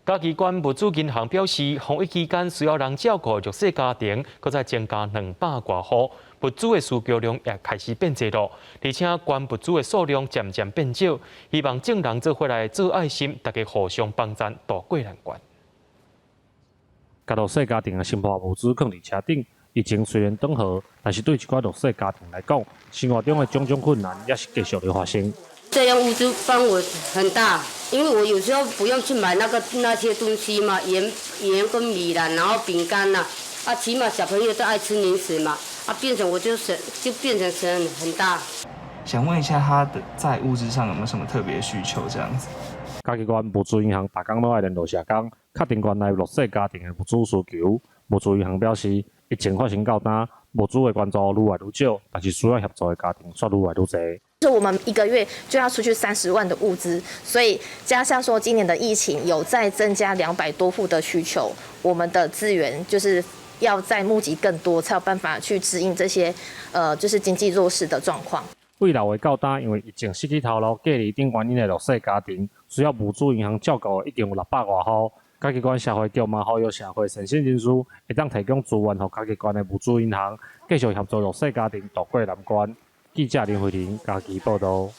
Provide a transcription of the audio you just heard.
嘉义县物资银行表示，防疫期间需要人照顾弱势家庭，搁再增加200多户，物资的需求量也开始变多了，而且县物资的数量渐渐变少，希望众人做回来做爱心，大家互相帮衬，渡过难关。甲弱势家庭的生活物资放伫车顶，疫情虽然缓和，但是对一寡弱势家庭来讲，生活中的种种困难也是继续在发生。这样物资帮我很大，因为我有时候不用去买那些东西嘛，盐跟米啦，然后饼干啦，起码小朋友都爱吃零食嘛，变成我就变成省很大。想问一下，他的在物质上有没有什么特别需求？这样子。嘉义县物资银行逐工都爱联络社工，确定县内弱势家庭的物资需求。物资银行表示，疫情发生到今，物资的关注愈来愈少，但是需要协助的家庭却愈来愈多。是我们1个月就要出去30万的物资，所以加上说今年的疫情有再增加200多户的需求，我们的资源就是要再募集更多，才有办法去指引这些就是经济弱势的状况。未来会到今，因为疫情失去头路、隔离等原因的弱势家庭，需要物资银行照顾的已经有600多户。嘉义县社会局嘛呼吁社会善心人士会当提供资源，予嘉义县的物资银行继续协助弱势家庭渡过难关。记者林慧婷，嘉义报道。